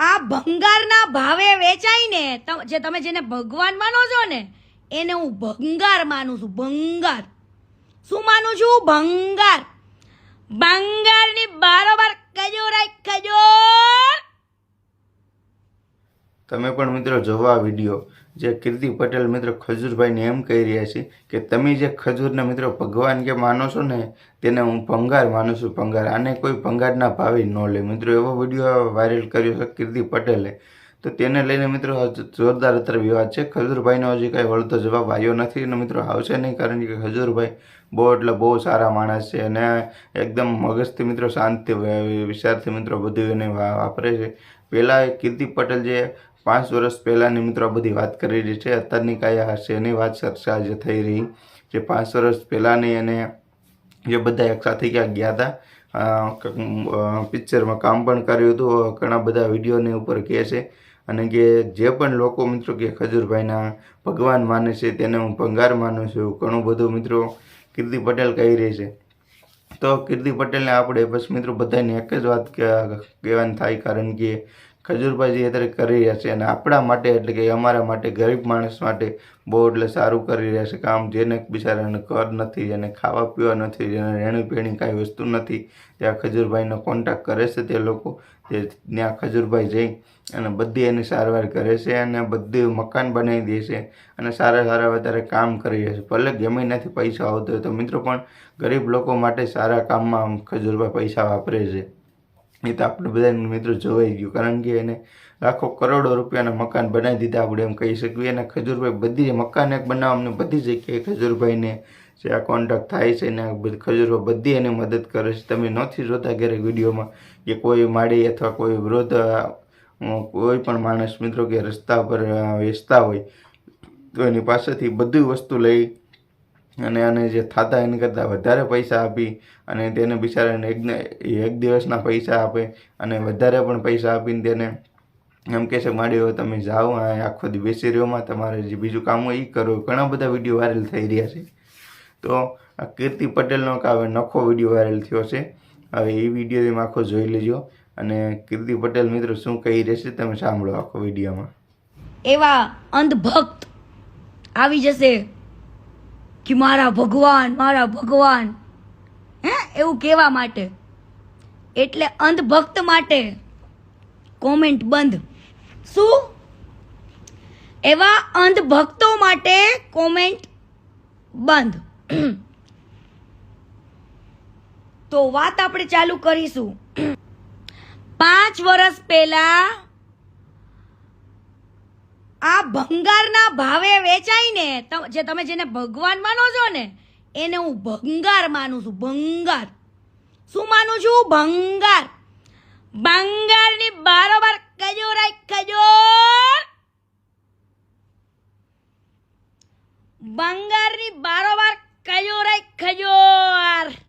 આ ભંગારના ભાવે વેચાય ને જે તમે જેને ભગવાન માનો છો ને એને હું ભંગાર માનું છું. ભંગાર શું માનું છું? ભંગાર. ભંગારની બારોબાર ખજૂર ખજૂર. તમે પણ મિત્રો જોવો આ વિડીયો. જે કીર્તિ પટેલ મિત્રો ખજૂરભાઈને એમ કહી રહ્યા છે કે તમે જે ખજૂરના મિત્રો ભગવાન કે માનો છો ને તેને હું ભંગાર માનું છું. ભંગાર. આને કોઈ ભંગારના ભાવે ન લે. મિત્રો એવો વિડીયો વાયરલ કર્યો છે કીર્તિ પટેલે. તો તેને લઈને મિત્રો જોરદાર અત્યારે વિવાદ છે. ખજૂરભાઈનો હજી કાંઈ વળતો જવાબ આવ્યો નથી અને મિત્રો આવશે નહીં, કારણ કે ખજૂરભાઈ બહુ સારા માણસ છે અને એકદમ મગજથી મિત્રો શાંતિ વિચારથી મિત્રો બધું એને વાપરે છે. પહેલાં કીર્તિ પટેલ જે 5 વર્ષ પહેલાંની મિત્રો આ બધી વાત કરી રહી છે, અત્યારની કાંઈ હશે એની વાત ચર્ચા જે થઈ રહી. જે 5 વર્ષ પહેલાંની અને જે બધા એક સાથે ક્યાં ગયા હતા, પિક્ચરમાં કામ પણ કર્યું હતું, ઘણા બધા વિડીયોની ઉપર કહે છે. અને કે જે પણ લોકો મિત્રો કે ખજૂરભાઈના ભગવાન માને છે તેને હું ભંગાર માનું છું, ઘણું બધું મિત્રો કીર્તિ પટેલ કહી રહી છે. તો કીર્તિ પટેલને આપણે બસ મિત્રો બધાને એક જ વાત કહેવાની થાય, કારણ કે ખજૂરભાઈ જે અત્યારે કરી રહ્યા છે અને આપણા માટે એટલે કે અમારા માટે ગરીબ માણસ માટે બહુ એટલે સારું કરી રહ્યા છે કામ. જેને બિચારાને ઘર નથી, જેને ખાવા પીવા નથી, જેને રહેણી પીણી કાંઈ વસ્તુ નથી, ત્યાં ખજૂરભાઈનો કોન્ટેક્ટ કરે છે તે લોકો. તે ત્યાં ખજૂરભાઈ જઈ અને બધી એની સારવાર કરે છે અને બધું મકાન બનાવી દે છે અને સારા વધારે કામ કરી રહ્યા છે. ભલે ગમે નથી પૈસા આવતો હોય તો મિત્રો પણ ગરીબ લોકો માટે સારા કામમાં ખજૂરભાઈ પૈસા વાપરે છે. એ તો આપણે બધા મિત્રો જોવાઈ ગયું, કારણ કે એને લાખો કરોડો રૂપિયાના મકાન બનાવી દીધા આપણે એમ કહી શકીએ. અને ખજૂરભાઈ બધી મકાન એક બનાવવાની બધી જગ્યાએ ખજૂરભાઈને જે આ કોન્ટેક્ટ થાય છે ને ખજૂરભાઈ બધી એને મદદ કરે છે. તમે નથી જોતા ક્યારેક વિડીયોમાં કે કોઈ માળી અથવા કોઈ વૃદ્ધ કોઈ પણ માણસ મિત્રો કે રસ્તા પર વેચતા હોય તો એની પાસેથી બધી વસ્તુ લઈ અને જે થતા એની કરતાં વધારે પૈસા આપી અને તેને બિચારાને એક દિવસના પૈસા આપે અને વધારે પણ પૈસા આપીને તેને એમ કહે છે માડી હવે તમે જાઓ, આખો દી બેસી રહ્યોમાં તમારે જે બીજું કામ હોય એ કરો. ઘણા બધા વિડીયો વાયરલ થઈ રહ્યા છે. તો આ કીર્તિ પટેલનો હવે નખો વિડીયો વાયરલ થયો છે. હવે એ વિડીયો તમે આખો જોઈ લેજો અને કીર્તિ પટેલ મિત્રો શું કહી રહેશે તમે સાંભળો આખો વિડીયોમાં. એવા અંધભક્ત આવી જશે કે મારા ભગવાન હે એવું કહેવા માટે, એટલે અંધભક્ત માટે કોમેન્ટ બંધ. શું? એવા અંધભક્તો માટે કોમેન્ટ બંધ. તો વાત આપણે ચાલુ કરીશું. 5 વર્ષ પહેલા આ ભંગારના ભાવે વેચાય ને જે તમે જેને ભગવાન માનો છો ને એને હું ભંગાર માનું છું. ભંગાર. શું માનું છું? ભંગાર. ભંગારની બારોબાર ખજૂર ખજૂર. ભંગારની બારોબાર